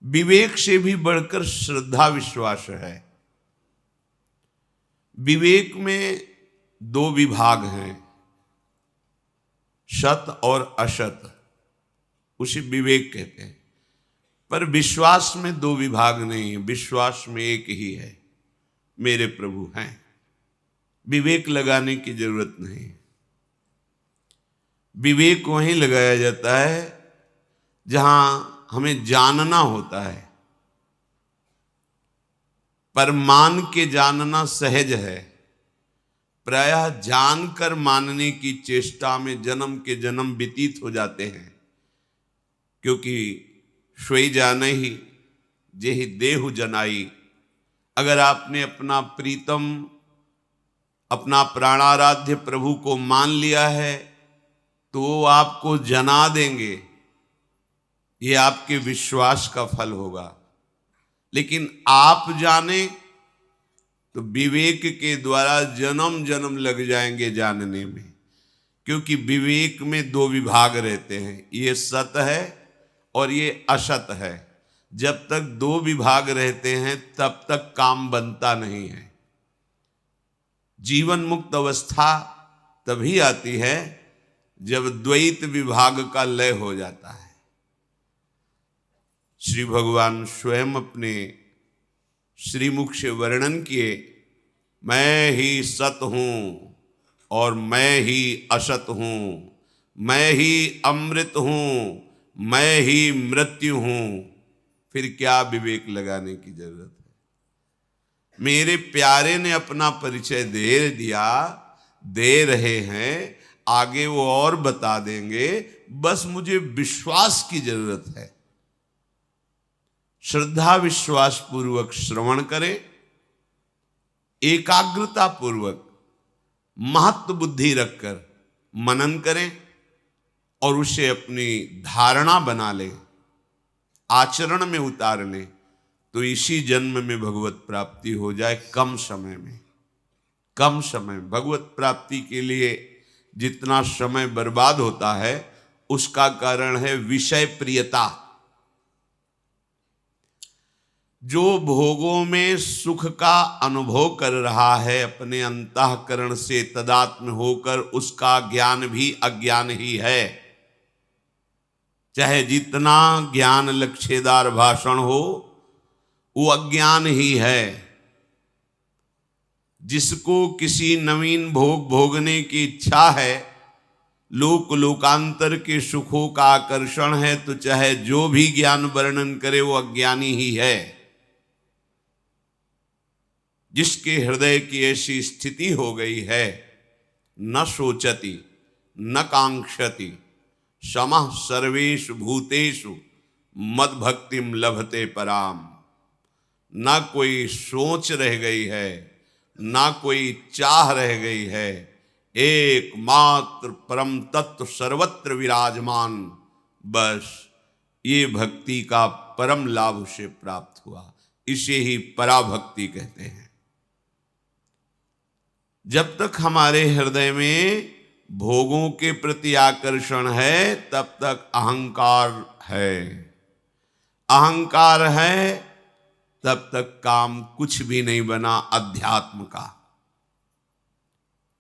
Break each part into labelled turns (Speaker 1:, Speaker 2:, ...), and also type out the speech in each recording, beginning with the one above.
Speaker 1: विवेक से भी बढ़कर श्रद्धा विश्वास है। विवेक में दो विभाग हैं, सत और असत, उसे विवेक कहते हैं। पर विश्वास में दो विभाग नहीं है, विश्वास में एक ही है, मेरे प्रभु हैं। विवेक लगाने की जरूरत नहीं। विवेक वहीं लगाया जाता है जहां हमें जानना होता है, पर मान के जानना सहज है। प्रायः जानकर मानने की चेष्टा में जन्म के जन्म व्यतीत हो जाते हैं, क्योंकि सोई जाने ही जेहि देहु जनाई। अगर आपने अपना प्रीतम, अपना प्राणाराध्य प्रभु को मान लिया है तो वो आपको जना देंगे, ये आपके विश्वास का फल होगा। लेकिन आप जाने तो विवेक के द्वारा जन्म जन्म लग जाएंगे जानने में, क्योंकि विवेक में दो विभाग रहते हैं, ये सत है और ये असत है। जब तक दो विभाग रहते हैं तब तक काम बनता नहीं है। जीवन मुक्त अवस्था तभी आती है जब द्वैत विभाग का लय हो जाता है। श्री भगवान स्वयं अपने श्रीमुख से वर्णन किए, मैं ही सत हूं और मैं ही असत हूं, मैं ही अमृत हूं, मैं ही मृत्यु हूं। फिर क्या विवेक लगाने की जरूरत है? मेरे प्यारे ने अपना परिचय दे दिया, दे रहे हैं, आगे वो और बता देंगे, बस मुझे विश्वास की जरूरत है। श्रद्धा विश्वास पूर्वक श्रवण करें, एकाग्रता पूर्वक महत्व बुद्धि रखकर मनन करें और उसे अपनी धारणा बना लें, आचरण में उतार लें, तो इसी जन्म में भगवत प्राप्ति हो जाए। कम समय में, कम समय। भगवत प्राप्ति के लिए जितना समय बर्बाद होता है उसका कारण है विषय प्रियता। जो भोगों में सुख का अनुभव कर रहा है अपने अंतःकरण से तदात्म होकर, उसका ज्ञान भी अज्ञान ही है। चाहे जितना ज्ञान लक्ष्यदार भाषण हो, वो अज्ञान ही है। जिसको किसी नवीन भोग भोगने की इच्छा है, लोक लोकांतर के सुखों का आकर्षण है, तो चाहे जो भी ज्ञान वर्णन करे वो अज्ञानी ही है। जिसके हृदय की ऐसी स्थिति हो गई है, न सोचति न कांक्षति समः सर्वेषु भूतेषु मद भक्तिम लभते पराम। ना कोई सोच रह गई है, ना कोई चाह रह गई है, एकमात्र परम तत्व सर्वत्र विराजमान। बस ये भक्ति का परम लाभ उसे प्राप्त हुआ। इसे ही पराभक्ति कहते हैं। जब तक हमारे हृदय में भोगों के प्रति आकर्षण है तब तक अहंकार है। अहंकार है तब तक काम कुछ भी नहीं बना अध्यात्म का।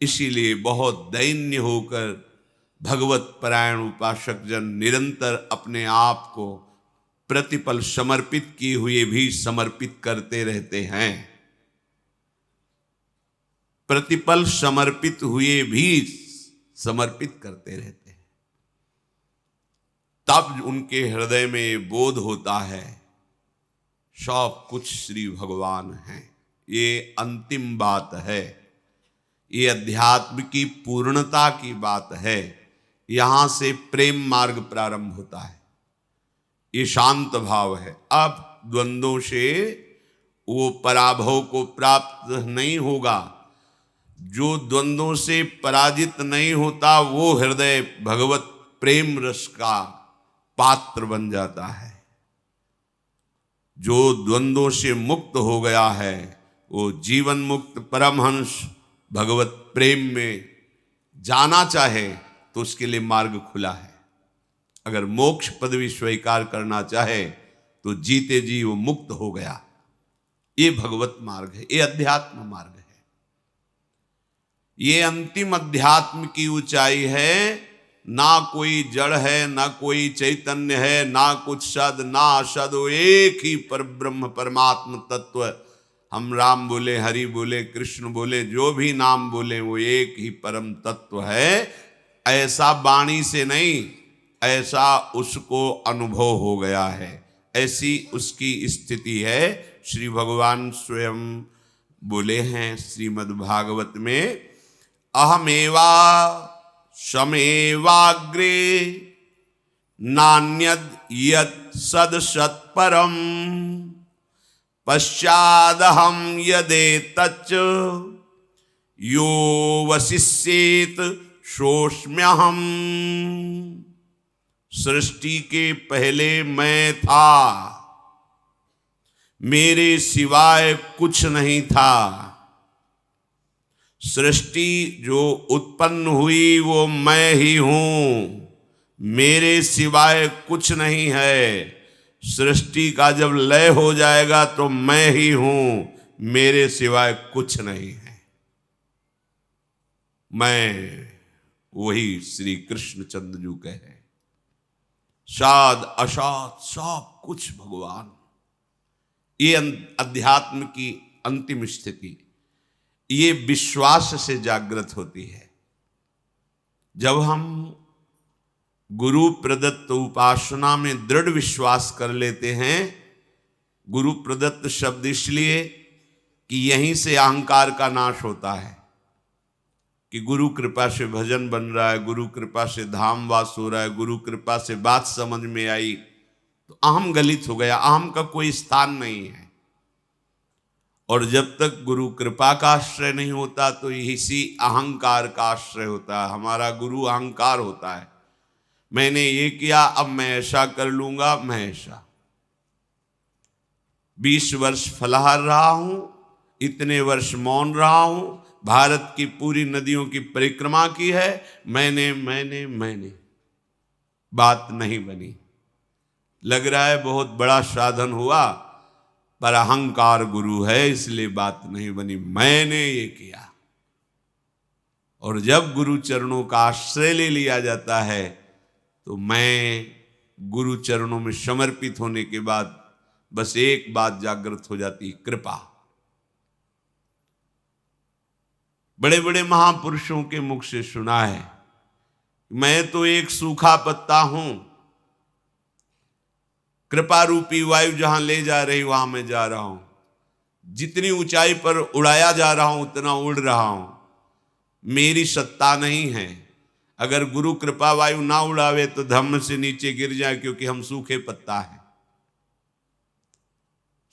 Speaker 1: इसीलिए बहुत दैन्य होकर भगवत परायण उपासक जन निरंतर अपने आप को प्रतिपल समर्पित किए हुए भी समर्पित करते रहते हैं। प्रतिपल समर्पित हुए भी समर्पित करते रहते हैं। तब उनके हृदय में बोध होता है सब कुछ श्री भगवान हैं। ये अंतिम बात है, ये अध्यात्म की पूर्णता की बात है। यहां से प्रेम मार्ग प्रारंभ होता है। ये शांत भाव है। अब द्वंद्वों से वो पराभव को प्राप्त नहीं होगा। जो द्वंद्वों से पराजित नहीं होता वो हृदय भगवत प्रेम रस का पात्र बन जाता है। जो द्वंद्वों से मुक्त हो गया है वो जीवन मुक्त परमहंस भगवत प्रेम में जाना चाहे तो उसके लिए मार्ग खुला है। अगर मोक्ष पदवी स्वीकार करना चाहे तो जीते जी वो मुक्त हो गया। ये भगवत मार्ग है, ये अध्यात्म मार्ग है। ये अंतिम अध्यात्म की ऊंचाई है। ना कोई जड़ है, ना कोई चैतन्य है, ना कुछ सद ना असद, एक ही पर ब्रह्म परमात्म तत्व। हम राम बोले, हरि बोले, कृष्ण बोले, जो भी नाम बोले, वो एक ही परम तत्व है। ऐसा वाणी से नहीं, ऐसा उसको अनुभव हो गया है, ऐसी उसकी स्थिति है। श्री भगवान स्वयं बोले हैं श्रीमद् भागवत में, अहमेवा शमेवाग्रे नान्यद यत् सद सत्परम पश्चादहम यदेतच्च यो वशिष्येत सोऽस्म्यहम्। सृष्टि के पहले मैं था, मेरे सिवाय कुछ नहीं था। सृष्टि जो उत्पन्न हुई वो मैं ही हूं, मेरे सिवाय कुछ नहीं है। सृष्टि का जब लय हो जाएगा तो मैं ही हूं, मेरे सिवाय कुछ नहीं है। मैं वही श्री कृष्ण चंद्र जी कहे, साध असाध सब कुछ भगवान। ये अध्यात्म की अंतिम स्थिति, ये विश्वास से जागृत होती है। जब हम गुरु प्रदत्त उपासना में दृढ़ विश्वास कर लेते हैं, गुरु प्रदत्त शब्द इसलिए कि यहीं से अहंकार का नाश होता है, कि गुरु कृपा से भजन बन रहा है, गुरु कृपा से धाम वास हो रहा है, गुरु कृपा से बात समझ में आई, तो अहम गलित हो गया, अहम का कोई स्थान नहीं है। और जब तक गुरु कृपा का आश्रय नहीं होता तो इसी अहंकार का आश्रय होता है। हमारा गुरु अहंकार होता है, मैंने ये किया अब मैं ऐसा कर लूंगा, मैं ऐसा। 20 वर्ष फलाहार रहा हूं, इतने वर्ष मौन रहा हूं, भारत की पूरी नदियों की परिक्रमा की है, मैंने, बात नहीं बनी। लग रहा है बहुत बड़ा साधन हुआ, पर अहंकार गुरु है इसलिए बात नहीं बनी, मैंने ये किया। और जब गुरु चरणों का आश्रय ले लिया जाता है तो मैं गुरु चरणों में समर्पित होने के बाद बस एक बात जागृत हो जाती, कृपा। बड़े बड़े महापुरुषों के मुख से सुना है, मैं तो एक सूखा पत्ता हूं, कृपा रूपी वायु जहां ले जा रही वहां मैं जा रहा हूं, जितनी ऊंचाई पर उड़ाया जा रहा हूं उतना उड़ रहा हूं, मेरी सत्ता नहीं है। अगर गुरु कृपा वायु ना उड़ावे तो धम्म से नीचे गिर जाए, क्योंकि हम सूखे पत्ता हैं।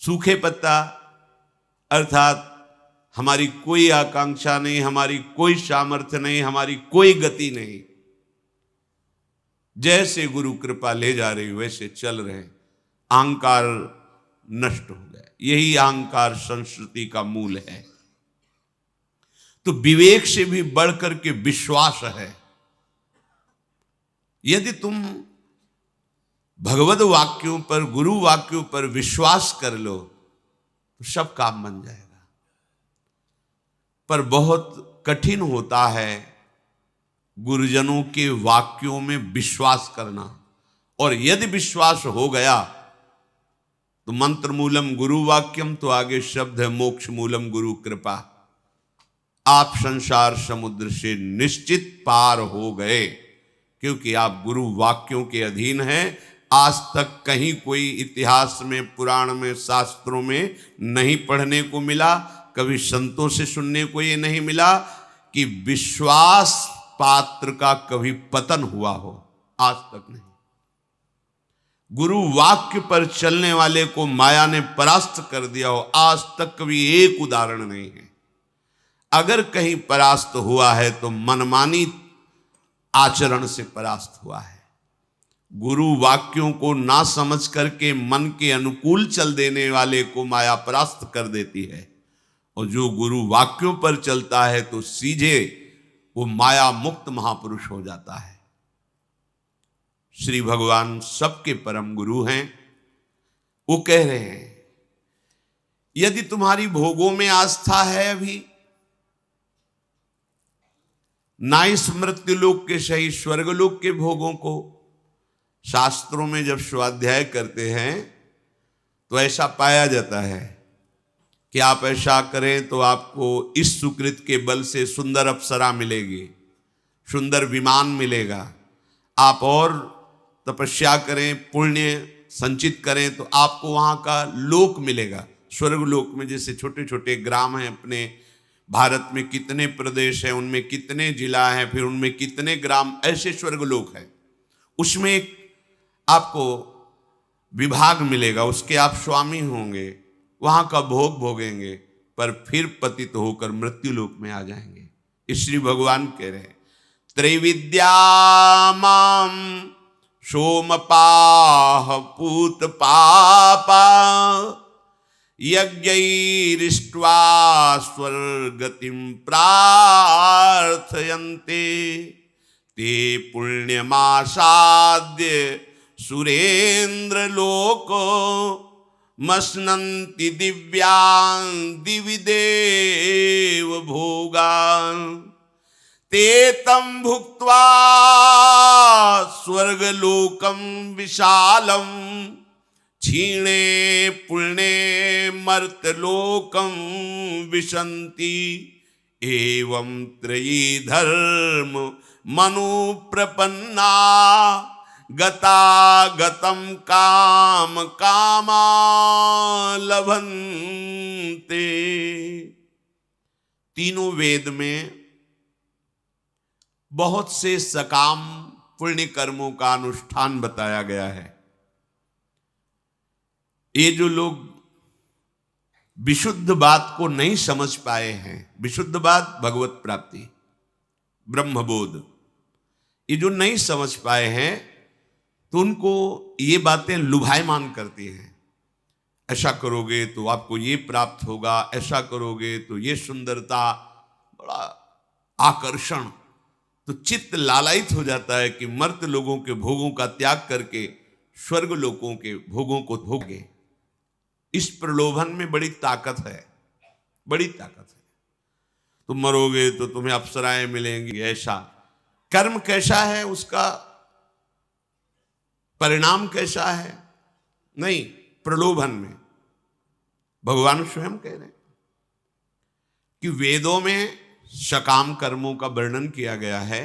Speaker 1: सूखे पत्ता अर्थात हमारी कोई आकांक्षा नहीं, हमारी कोई सामर्थ्य नहीं, हमारी कोई गति नहीं। जैसे गुरु कृपा ले जा रही वैसे चल रहे, अहंकार नष्ट हो गया। यही अहंकार संस्कृति का मूल है। तो विवेक से भी बढ़कर के विश्वास है। यदि तुम भगवत वाक्यों पर, गुरु वाक्यों पर विश्वास कर लो तो सब काम बन जाएगा। पर बहुत कठिन होता है गुरुजनों के वाक्यों में विश्वास करना। और यदि विश्वास हो गया तो मंत्र मूलम गुरु वाक्यम, तो आगे शब्द है मोक्ष मूलम गुरु कृपा। आप संसार समुद्र से निश्चित पार हो गए, क्योंकि आप गुरु वाक्यों के अधीन हैं। आज तक कहीं कोई इतिहास में, पुराण में, शास्त्रों में नहीं पढ़ने को मिला, कभी संतों से सुनने को ये नहीं मिला कि विश्वास पात्र का कभी पतन हुआ हो, आज तक नहीं। गुरु वाक्य पर चलने वाले को माया ने परास्त कर दिया हो, आज तक कभी एक उदाहरण नहीं है। अगर कहीं परास्त हुआ है तो मनमानी आचरण से परास्त हुआ है। गुरु वाक्यों को ना समझ करके मन के अनुकूल चल देने वाले को माया परास्त कर देती है, और जो गुरु वाक्यों पर चलता है तो सीधे वो माया मुक्त महापुरुष हो जाता है। श्री भगवान सबके परम गुरु हैं। वो कह रहे हैं यदि तुम्हारी भोगों में आस्था है अभी, ना इस मृत्युलोक के सही स्वर्गलोक के भोगों को, शास्त्रों में जब स्वाध्याय करते हैं तो ऐसा पाया जाता है कि आप ऐसा करें तो आपको इस सुकृत के बल से सुंदर अप्सरा मिलेगी, सुंदर विमान मिलेगा। आप और तपस्या करें, पुण्य संचित करें तो आपको वहाँ का लोक मिलेगा। स्वर्गलोक में जैसे छोटे छोटे ग्राम हैं, अपने भारत में कितने प्रदेश हैं, उनमें कितने जिला हैं, फिर उनमें कितने ग्राम, ऐसे स्वर्गलोक है। उसमें एक आपको विभाग मिलेगा, उसके आप स्वामी होंगे, वहां का भोग भोगेंगे, पर फिर पतित होकर मृत्यु लोक में आ जाएंगे। इसलिए भगवान कह रहे हैं त्रैविद्यामाम सोमपाह पूत पापा यज्ञैरिष्ट्वा स्वर्गतिम प्रार्थयन्ते ते पुण्यमासाद्य सुरेंद्र लोको मस्नन्ति दिव्यां दिवि देव भोगान् ते तं भुक्त्वा स्वर्गलोकं विशालं क्षीणे पुण्ये मर्त्यलोकं विशन्ति एवं त्रयी धर्म मनुप्रपन्ना गता गतम काम कामा लभन्ते। तीनों वेद में बहुत से सकाम पुण्य कर्मों का अनुष्ठान बताया गया है। ये जो लोग विशुद्ध बात को नहीं समझ पाए हैं, विशुद्ध बात भगवत प्राप्ति, ब्रह्मबोध, ये जो नहीं समझ पाए हैं तो उनको ये बातें लुभायमान करती हैं। ऐसा करोगे तो आपको ये प्राप्त होगा, ऐसा करोगे तो ये सुंदरता, बड़ा आकर्षण, तो चित्त लालायित हो जाता है कि मर्त्य लोगों के भोगों का त्याग करके स्वर्ग लोगों के भोगों को भोगे। इस प्रलोभन में बड़ी ताकत है, बड़ी ताकत है। तुम मरोगे तो तुम्हें अप्सराएं मिलेंगी, ऐसा कर्म कैसा है, उसका परिणाम कैसा है, नहीं, प्रलोभन में। भगवान स्वयं कह रहे हैं कि वेदों में सकाम कर्मों का वर्णन किया गया है,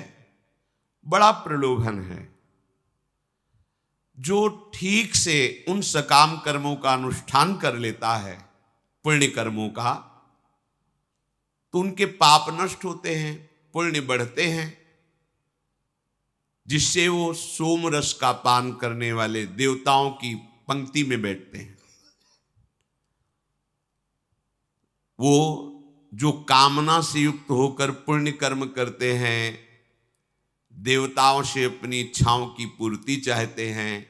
Speaker 1: बड़ा प्रलोभन है। जो ठीक से उन सकाम कर्मों का अनुष्ठान कर लेता है, पुण्य कर्मों का, तो उनके पाप नष्ट होते हैं, पुण्य बढ़ते हैं, जिससे वो सोम रस का पान करने वाले देवताओं की पंक्ति में बैठते हैं। वो जो कामना से युक्त होकर पुण्य कर्म करते हैं, देवताओं से अपनी इच्छाओं की पूर्ति चाहते हैं,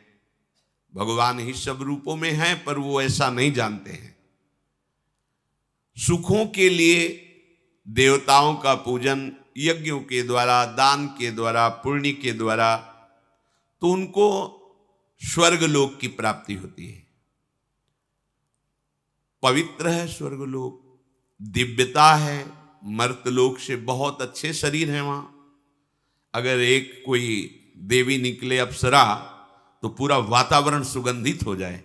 Speaker 1: भगवान ही सब रूपों में हैं, पर वो ऐसा नहीं जानते हैं। सुखों के लिए देवताओं का पूजन यज्ञों के द्वारा, दान के द्वारा, पुण्य के द्वारा, तो उनको स्वर्गलोक की प्राप्ति होती है। पवित्र है स्वर्गलोक, दिव्यता है, मर्त्यलोक से बहुत अच्छे शरीर हैं वहां। अगर एक कोई देवी निकले अप्सरा तो पूरा वातावरण सुगंधित हो जाए।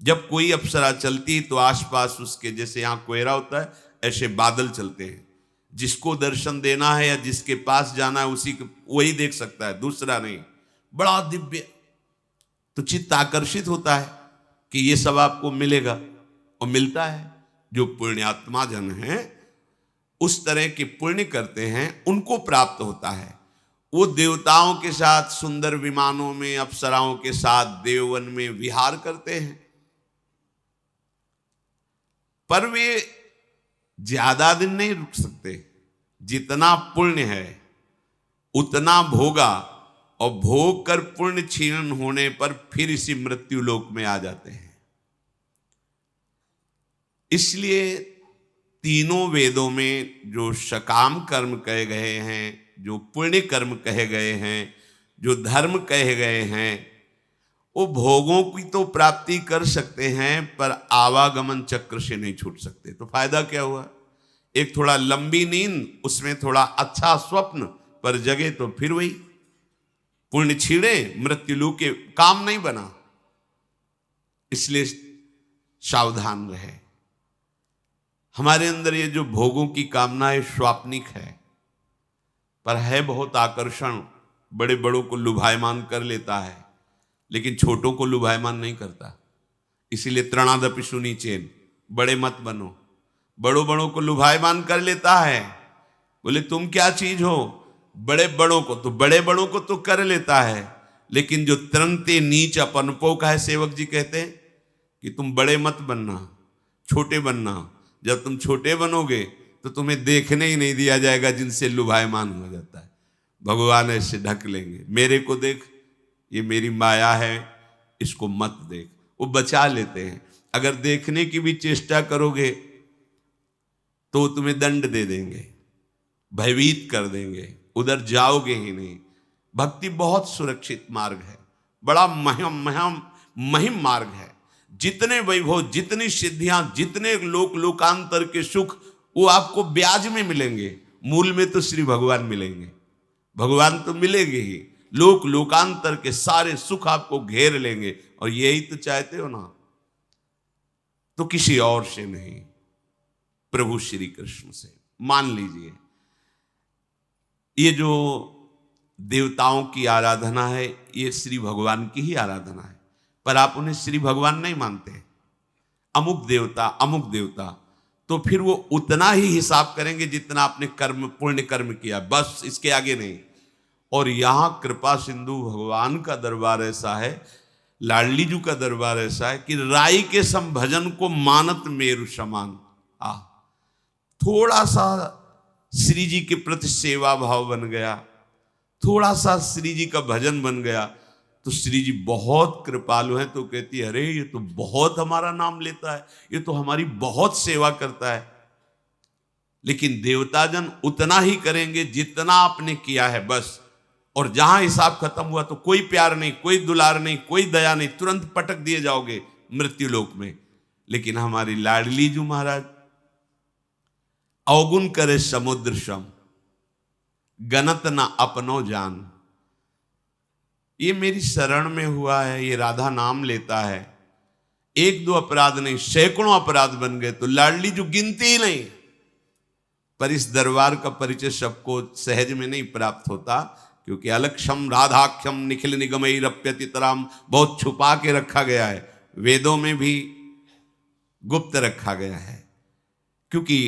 Speaker 1: जब कोई अप्सरा चलती तो आसपास उसके, जैसे यहां कोहरा होता है, ऐसे बादल चलते हैं। जिसको दर्शन देना है या जिसके पास जाना है उसी को वही देख सकता है, दूसरा नहीं। बड़ा दिव्य, तो चित्त आकर्षित होता है कि ये सब आपको मिलेगा, और मिलता है। जो पुण्यात्मा जन हैं, उस तरह के पुण्य करते हैं, उनको प्राप्त होता है। वो देवताओं के साथ सुंदर विमानों में, अप्सराओं के साथ देववन में विहार करते हैं, पर वे ज्यादा दिन नहीं रुक सकते। जितना पुण्य है उतना भोगा, और भोग कर पुण्य क्षीण होने पर फिर इसी मृत्यु लोक में आ जाते हैं। इसलिए तीनों वेदों में जो सकाम कर्म कहे गए हैं, जो पुण्य कर्म कहे गए हैं, जो धर्म कहे गए हैं, वो भोगों की तो प्राप्ति कर सकते हैं पर आवागमन चक्र से नहीं छूट सकते। तो फायदा क्या हुआ? एक थोड़ा लंबी नींद, उसमें थोड़ा अच्छा स्वप्न, पर जगे तो फिर वही पुण्य छीड़े मृत्यु लू के काम नहीं बना। इसलिए सावधान रहे। हमारे अंदर ये जो भोगों की कामना है स्वाप्निक है, पर है बहुत आकर्षण, बड़े बड़ों को लुभायमान कर लेता है, लेकिन छोटों को लुभायमान नहीं करता। इसीलिए त्रणादपि सुनीचेन, बड़े मत बनो। बड़ों बड़ों को लुभायमान कर लेता है, बोले तुम क्या चीज हो, बड़े बड़ों को तो बड़े बड़ों को तो कर लेता है, लेकिन जो तरंते नीच अपनपो का है, सेवक जी कहते हैं कि तुम बड़े मत बनना, छोटे बनना। जब तुम छोटे बनोगे तो तुम्हें देखने ही नहीं दिया जाएगा जिनसे लुभायमान हो जाता है। भगवान ऐसे ढक लेंगे, मेरे को देख, ये मेरी माया है, इसको मत देख। वो बचा लेते हैं। अगर देखने की भी चेष्टा करोगे तो तुम्हें दंड दे देंगे, भयभीत कर देंगे, उधर जाओगे ही नहीं। भक्ति बहुत सुरक्षित मार्ग है, बड़ा महिम मार्ग है। जितने वैभव, जितनी सिद्धियां, जितने लोक लोकांतर के सुख, वो आपको ब्याज में मिलेंगे, मूल में तो श्री भगवान मिलेंगे। भगवान तो मिलेंगे ही, लोक लोकांतर के सारे सुख आपको घेर लेंगे। और यही तो चाहते हो ना, तो किसी और से नहीं, प्रभु श्री कृष्ण से। मान लीजिए ये जो देवताओं की आराधना है, ये श्री भगवान की ही आराधना है, पर आप उन्हें श्री भगवान नहीं मानते, अमुक देवता अमुक देवता, तो फिर वो उतना ही हिसाब करेंगे जितना आपने कर्म, पुण्य कर्म किया, बस इसके आगे नहीं। और यहां कृपा सिंधु भगवान का दरबार ऐसा है, लाडली जू का दरबार ऐसा है कि राई के सम भजन को मानत मेरु समान। थोड़ा सा श्री जी के प्रति सेवा भाव बन गया, थोड़ा सा श्री जी का भजन बन गया, तो श्री जी बहुत कृपालु हैं। तो कहती है, अरे ये तो बहुत हमारा नाम लेता है, ये तो हमारी बहुत सेवा करता है। लेकिन देवताजन उतना ही करेंगे जितना आपने किया है, बस। और जहां हिसाब खत्म हुआ तो कोई प्यार नहीं, कोई दुलार नहीं, कोई दया नहीं, तुरंत पटक दिए जाओगे मृत्यु लोक में। लेकिन हमारी लाडली जू महाराज, अवगुण करे समुद्र सम, गनत न अपनो जान। ये मेरी शरण में हुआ है, ये राधा नाम लेता है, एक दो अपराध नहीं, सैकड़ों अपराध बन गए तो लाडली जो गिनती ही नहीं। पर इस दरबार का परिचय सबको सहज में नहीं प्राप्त होता, क्योंकि अलक्षम राधाख्यम निखिल निगमई रप्यतितराम, बहुत छुपा के रखा गया है, वेदों में भी गुप्त रखा गया है। क्योंकि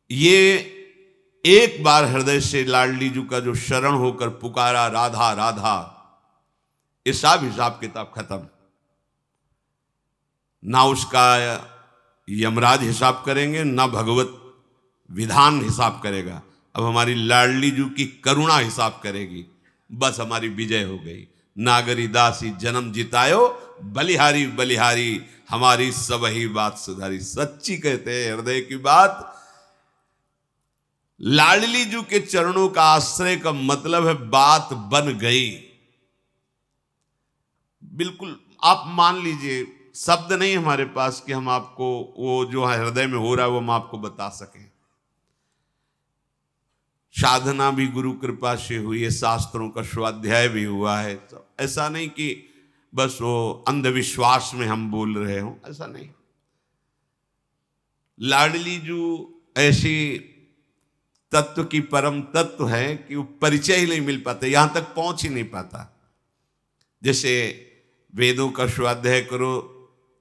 Speaker 1: ये एक बार हृदय से लाडली जू का जो शरण होकर पुकारा राधा राधा, ये सब हिसाब किताब खत्म। ना उसका यमराज हिसाब करेंगे, ना भगवत विधान हिसाब करेगा। अब हमारी लाडली जू की करुणा हिसाब करेगी, बस हमारी विजय हो गई। नागरी दासी जन्म जितायो, बलिहारी बलिहारी, हमारी सब ही बात सुधारी। सच्ची कहते हैं हृदय की बात। लाडली जू के चरणों का आश्रय का मतलब है बात बन गई। बिल्कुल आप मान लीजिए, शब्द नहीं हमारे पास कि हम आपको वो जो हृदय में हो रहा है वो हम आपको बता सकें। साधना भी गुरु कृपा से हुई है, शास्त्रों का स्वाध्याय भी हुआ है। तो ऐसा नहीं कि बस वो अंधविश्वास में हम बोल रहे हो, ऐसा नहीं। लाडली जू ऐसी तत्व की परम तत्व है कि वो परिचय ही नहीं मिल पाता, यहां तक पहुंच ही नहीं पाता। जैसे वेदों का स्वाध्याय करो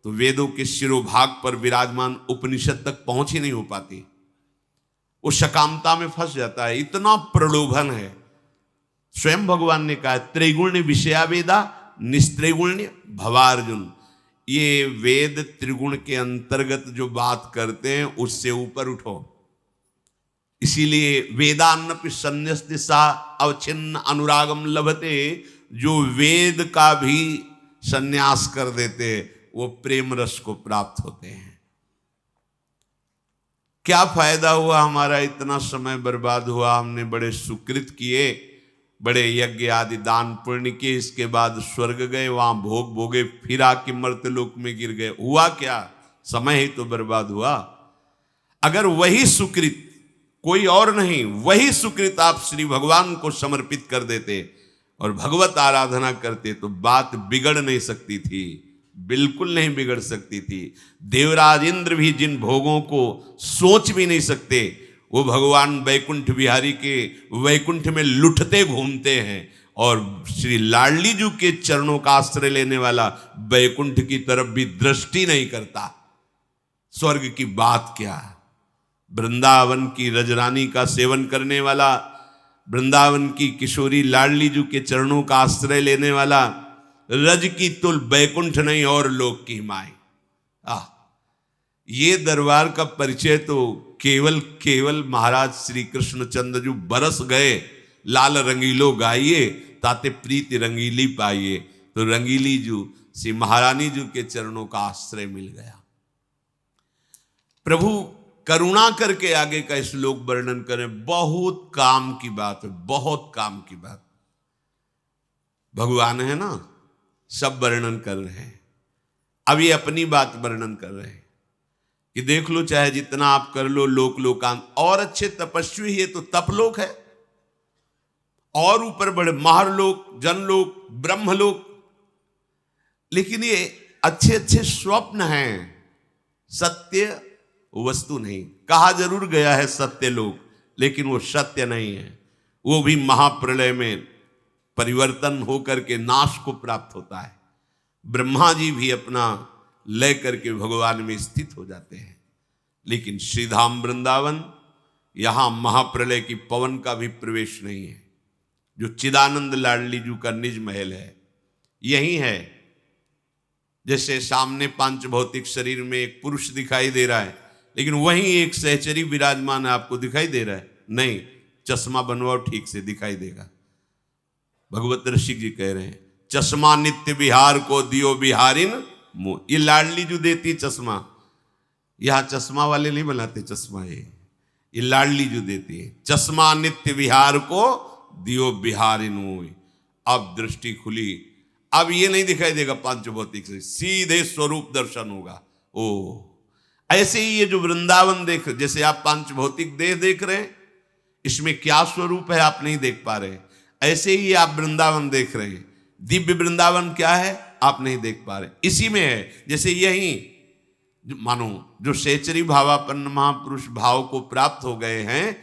Speaker 1: तो वेदों के शिरोभाग पर विराजमान उपनिषद तक पहुंच ही नहीं हो पाती, वो सकामता में फंस जाता है, इतना प्रलोभन है। स्वयं भगवान ने कहा, त्रिगुण्य विषया वेदा निस्त्रिगुण्य भवार्जुन। ये वेद त्रिगुण के अंतर्गत जो बात करते हैं उससे ऊपर उठो। इसीलिए वेदान्नपि संन्यस्य सा अवच्छिन्न अनुरागम लभते, जो वेद का भी संन्यास कर देते वो प्रेम रस को प्राप्त होते हैं। क्या फायदा हुआ हमारा, इतना समय बर्बाद हुआ, हमने बड़े सुकृत किए बड़े यज्ञ आदि दान पुण्य किए, इसके बाद स्वर्ग गए, वहां भोग भोगे, फिर आके मर्त्यलोक में गिर गए। हुआ क्या? समय ही तो बर्बाद हुआ। अगर वही सुकृत, कोई और नहीं, वही सुकृत आप श्री भगवान को समर्पित कर देते और भगवत आराधना करते तो बात बिगड़ नहीं सकती थी, बिल्कुल नहीं बिगड़ सकती थी। देवराज इंद्र भी जिन भोगों को सोच भी नहीं सकते, वो भगवान वैकुंठ बिहारी के वैकुंठ में लुटते घूमते हैं, और श्री लाडली जी के चरणों का आश्रय लेने वाला वैकुंठ की तरफ भी दृष्टि नहीं करता। स्वर्ग की बात क्या, वृंदावन की रजरानी का सेवन करने वाला, वृंदावन की किशोरी लाडली जी के चरणों का आश्रय लेने वाला, रज की तुल वैकुंठ नहीं और लोक की माई। ये दरबार का परिचय तो केवल महाराज श्री कृष्णचंद्र जी बरस गए, लाल रंगीलो गाइए ताते प्रीति रंगीली पाइए। तो रंगीली जू श्री महारानी जी के चरणों का आश्रय मिल गया। प्रभु करुणा करके आगे का श्लोक वर्णन करें, बहुत काम की बात है, बहुत काम की बात। भगवान है ना, सब वर्णन कर रहे हैं। अब ये अपनी बात वर्णन कर रहे हैं कि देख लो, चाहे जितना आप कर लो, लोक लोकांत, और अच्छे तपस्वी है तो तपलोक है, और ऊपर बड़े महारलोक, जनलोक, ब्रह्मलोक, लेकिन ये अच्छे अच्छे स्वप्न हैं, सत्य वस्तु नहीं। कहा जरूर गया है सत्य लोक, लेकिन वो सत्य नहीं है। वो भी महाप्रलय में परिवर्तन होकर के नाश को प्राप्त होता है। ब्रह्मा जी भी अपना लय करके भगवान में स्थित हो जाते हैं। लेकिन श्रीधाम वृंदावन, यहां महाप्रलय की पवन का भी प्रवेश नहीं है। जो चिदानंद लाडली जी का निज महल है यही है। जैसे सामने पांच भौतिक शरीर में एक पुरुष दिखाई दे रहा है, लेकिन वहीं एक सहचरी विराजमान है, आपको दिखाई दे रहा है? नहीं, चश्मा बनवाओ, ठीक से दिखाई देगा। भगवत ऋषि जी कह रहे हैं, चश्मा नित्य विहार को दियो बिहारिन मोह। ये लाडली जो देती चश्मा, यहां चश्मा वाले नहीं बनाते चश्मा, ये लाडली जो देती है। चश्मा नित्य विहार को दियो बिहारिन मोह। अब दृष्टि खुली, अब ये नहीं दिखाई देगा पांच भौतिक से, सीधे स्वरूप दर्शन होगा। ओ ऐसे ही ये जो वृंदावन देख, जैसे आप पांच भौतिक देह देख रहे हैं, इसमें क्या स्वरूप है आप नहीं देख पा रहे, ऐसे ही आप वृंदावन देख रहे हैं। दिव्य वृंदावन क्या है आप नहीं देख पा रहे, इसी में है। जैसे यही मानो जो सेचरी भावापन्न महापुरुष भाव को प्राप्त हो गए हैं,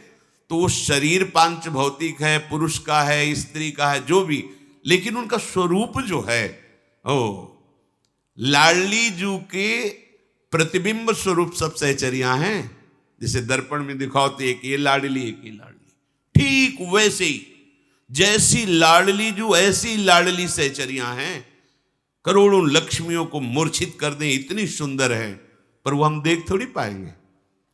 Speaker 1: तो वो शरीर पांच भौतिक है, पुरुष का है, स्त्री का है, जो भी, लेकिन उनका स्वरूप जो है, ओ लाडली जू के प्रतिबिंब स्वरूप सब सहचरियां हैं। जैसे दर्पण में दिखाओ तो एक ये लाडली, एक ये लाडली, ठीक वैसे ही जैसी लाडली जो ऐसी लाडली सहचरियां हैं। करोड़ों लक्ष्मियों को मूर्छित कर दें, इतनी सुंदर है, पर वो हम देख थोड़ी पाएंगे।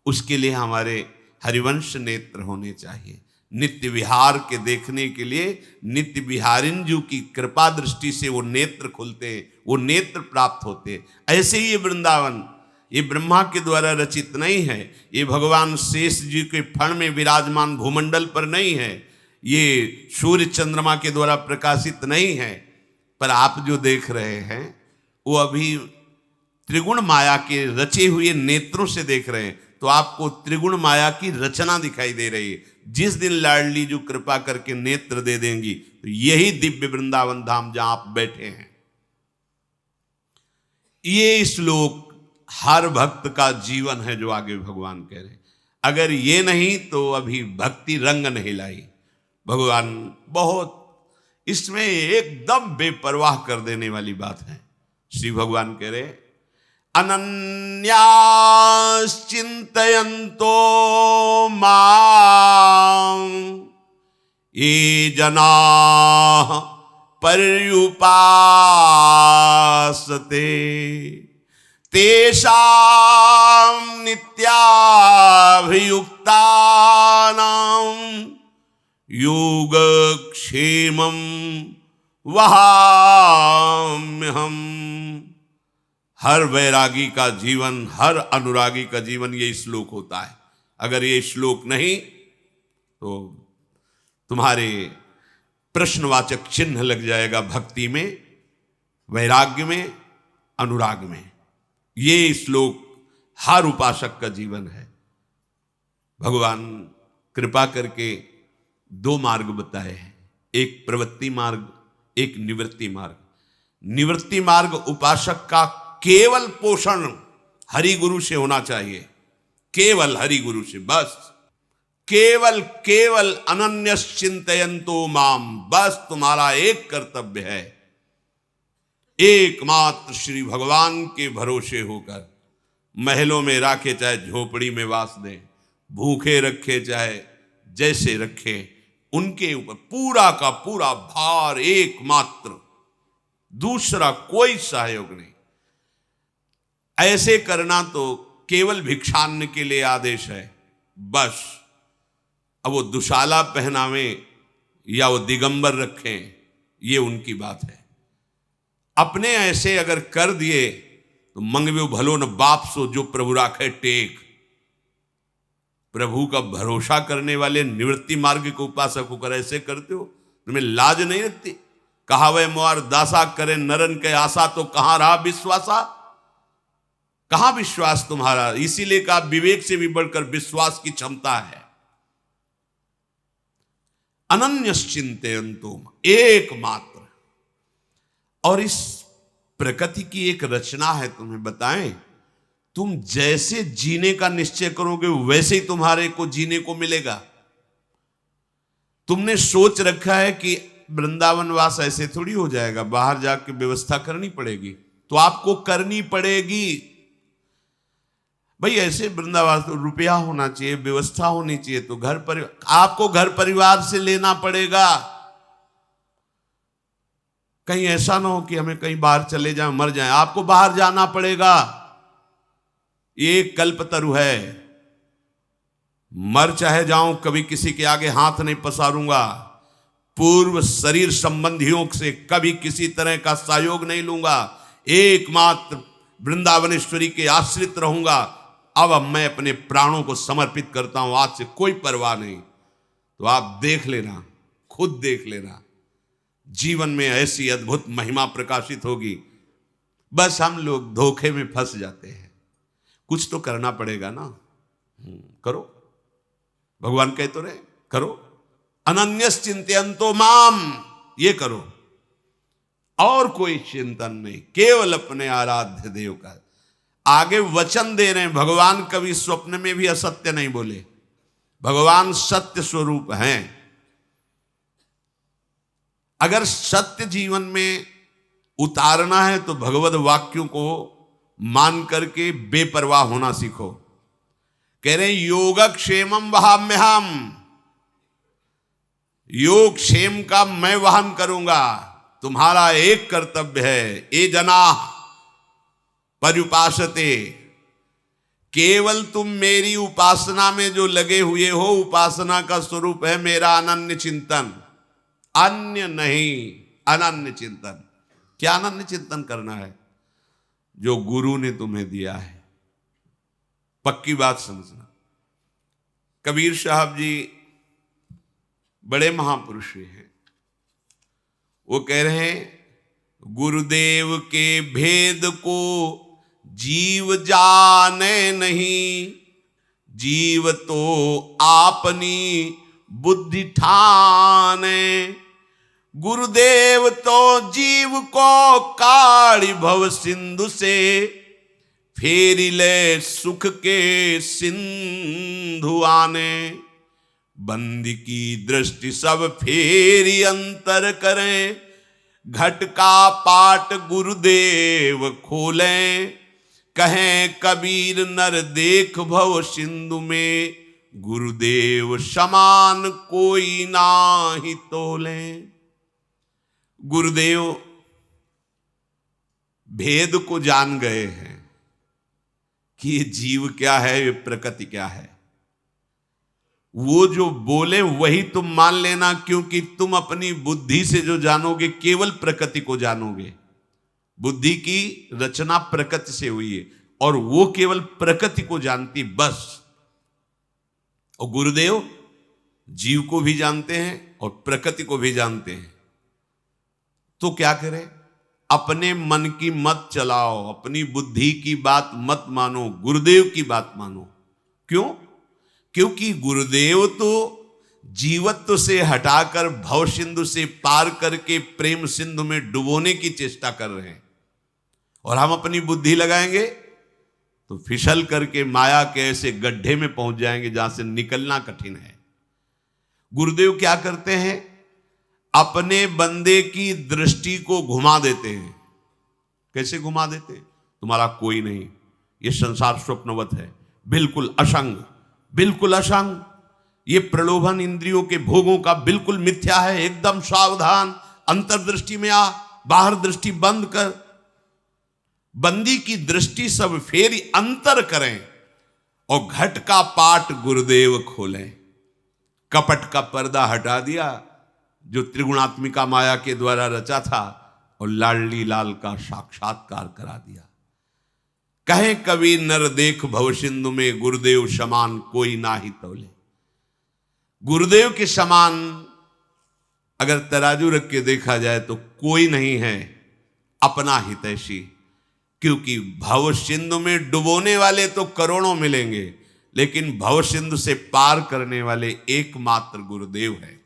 Speaker 1: उसके लिए हमारे हरिवंश नेत्र होने चाहिए। नित्य विहार के देखने के लिए नित्य विहारिन जी की कृपा दृष्टि से वो नेत्र खुलते, वो नेत्र प्राप्त होते। ऐसे ही ये वृंदावन, ये ब्रह्मा के द्वारा रचित नहीं है, ये भगवान शेष जी के फण में विराजमान भूमंडल पर नहीं है, ये सूर्य चंद्रमा के द्वारा प्रकाशित नहीं है, पर आप जो देख रहे हैं वो अभी त्रिगुण माया के रचे हुए नेत्रों से देख रहे हैं। तो आपको त्रिगुण माया की रचना दिखाई दे रही है। जिस दिन लाडली जो कृपा करके नेत्र दे देंगी, तो यही दिव्य वृंदावन धाम जहां आप बैठे हैं। ये श्लोक हर भक्त का जीवन है, जो आगे भगवान कह रहे हैं। अगर ये नहीं तो अभी भक्ति रंग नहीं लाई। भगवान बहुत इसमें एकदम बेपरवाह कर देने वाली बात है। श्री भगवान कह रहे, अनन्याश्चिन्तयन्तो मां ये जनाः पर्युपासते तेषां नित्याभियुक्तानां योगक्षेमं वहाम्यहम्। हर वैरागी का जीवन, हर अनुरागी का जीवन ये श्लोक होता है। अगर ये श्लोक नहीं तो तुम्हारे प्रश्नवाचक चिन्ह लग जाएगा भक्ति में, वैराग्य में, अनुराग में। ये श्लोक हर उपासक का जीवन है। भगवान कृपा करके दो मार्ग बताए हैं, एक प्रवृत्ति मार्ग, एक निवृत्ति मार्ग। निवृत्ति मार्ग उपासक का केवल पोषण हरि गुरु से होना चाहिए, केवल हरि गुरु से, बस केवल केवल अनन्यस चिंतयन्तो माम, बस तुम्हारा एक कर्तव्य है, एकमात्र श्री भगवान के भरोसे होकर। महलों में रखे चाहे झोपड़ी में वास दें, भूखे रखे चाहे जैसे रखे, उनके ऊपर पूरा का पूरा भार एकमात्र, दूसरा कोई सहयोग नहीं। ऐसे करना तो केवल भिक्षान्न के लिए आदेश है, बस। अब वो दुशाला पहनावे या वो दिगंबर रखें, ये उनकी बात है। अपने ऐसे अगर कर दिए तो मंगवे भलो न बाप सो जो प्रभु राखे टेक। प्रभु का भरोसा करने वाले निवृत्ति मार्ग के उपासक होकर ऐसे करते हो, तुम्हें लाज नहीं लगती? कहा वह मोर दासा करे नरन के आशा, तो कहां रहा विश्वासा? कहां विश्वास तुम्हारा? इसीलिए कहा विवेक से भी बढ़कर विश्वास की क्षमता है। अनन्यश्चिंतयन्तुम, एकमात्र। और इस प्रकृति की एक रचना है, तुम्हें बताएं, तुम जैसे जीने का निश्चय करोगे वैसे ही तुम्हारे को जीने को मिलेगा। तुमने सोच रखा है कि वृंदावन वास ऐसे थोड़ी हो जाएगा, बाहर जाके व्यवस्था करनी पड़ेगी, तो आपको करनी पड़ेगी। भाई ऐसे वृंदावन तो रुपया होना चाहिए, व्यवस्था होनी चाहिए, तो घर परिवार, आपको घर परिवार से लेना पड़ेगा। कहीं ऐसा ना हो कि हमें कहीं बाहर चले जाएं, मर जाएं, आपको बाहर जाना पड़ेगा। ये कल्पतरु है, मर चाहे जाऊं, कभी किसी के आगे हाथ नहीं पसारूंगा, पूर्व शरीर संबंधियों से कभी किसी तरह का सहयोग नहीं लूंगा, एकमात्र वृंदावनेश्वरी के आश्रित रहूंगा। अब मैं अपने प्राणों को समर्पित करता हूं, आज से कोई परवाह नहीं। तो आप देख लेना, खुद देख लेना, जीवन में ऐसी अद्भुत महिमा प्रकाशित होगी। बस हम लोग धोखे में फंस जाते हैं। कुछ तो करना पड़ेगा ना, करो। भगवान कह तो रहे, करो। अनन्यस चिंतयन्तो माम, ये करो, और कोई चिंतन नहीं, केवल अपने आराध्य देव का। आगे वचन दे रहे हैं, भगवान कभी स्वप्न में भी असत्य नहीं बोले, भगवान सत्य स्वरूप हैं। अगर सत्य जीवन में उतारना है तो भगवत वाक्यों को मान करके बेपरवाह होना सीखो। कह रहे हैं योगक्षेमम वहाम्यहम, योग क्षेम का मैं वहन करूंगा। तुम्हारा एक कर्तव्य है, ये जना पर्युपासते, केवल तुम मेरी उपासना में जो लगे हुए हो, उपासना का स्वरूप है मेरा अनन्य चिंतन, अन्य नहीं, अनन्य चिंतन। क्या अनन्य चिंतन करना है? जो गुरु ने तुम्हें दिया है, पक्की बात समझना। कबीर साहब जी बड़े महापुरुष हैं, वो कह रहे हैं गुरुदेव के भेद को जीव जाने नहीं, जीव तो आपनी बुद्धि ठाने। गुरुदेव तो जीव को काढ़ी भव सिंधु से, फेरी ले सुख के सिंधु आने। बंदी की दृष्टि सब फेरी अंतर करें, घट का पाट गुरुदेव खोलें। कहें कबीर नर देख भव सिंधु में, गुरुदेव समान कोई नाही तोले। गुरुदेव भेद को जान गए हैं कि ये जीव क्या है, ये प्रकृति क्या है। वो जो बोले वही तुम मान लेना, क्योंकि तुम अपनी बुद्धि से जो जानोगे केवल प्रकृति को जानोगे। बुद्धि की रचना प्रकृति से हुई है और वो केवल प्रकृति को जानती, बस। और गुरुदेव जीव को भी जानते हैं, और प्रकृति को भी जानते हैं, तो क्या करें? अपने मन की मत चलाओ, अपनी बुद्धि की बात मत मानो, गुरुदेव की बात मानो। क्यों? क्योंकि गुरुदेव तो जीवत्व से हटाकर भव सिंधु से पार करके प्रेम सिंधु में डुबोने की चेष्टा कर रहे हैं, और हम अपनी बुद्धि लगाएंगे तो फिसल करके माया के ऐसे गड्ढे में पहुंच जाएंगे जहां से निकलना कठिन है। गुरुदेव क्या करते हैं? अपने बंदे की दृष्टि को घुमा देते हैं। कैसे घुमा देते हैं? तुम्हारा कोई नहीं, ये संसार स्वप्नवत है, बिल्कुल असंग, बिल्कुल असंग, ये प्रलोभन इंद्रियों के भोगों का बिल्कुल मिथ्या है, एकदम सावधान, अंतर्दृष्टि में आ, बाहर दृष्टि बंद कर। बंदी की दृष्टि सब फेरी अंतर करें और घट का पाट गुरुदेव खोलें। कपट का पर्दा हटा दिया जो त्रिगुणात्मिका माया के द्वारा रचा था, और लाडली लाल का साक्षात्कार करा दिया। कहे कवि नर देख भव सिंधु में, गुरुदेव समान कोई ना ही तौले। गुरुदेव के समान अगर तराजू रख के देखा जाए तो कोई नहीं है अपना हितैषी, क्योंकि भव सिंधु में डुबोने वाले तो करोड़ों मिलेंगे, लेकिन भव सिंधु से पार करने वाले एकमात्र गुरुदेव है।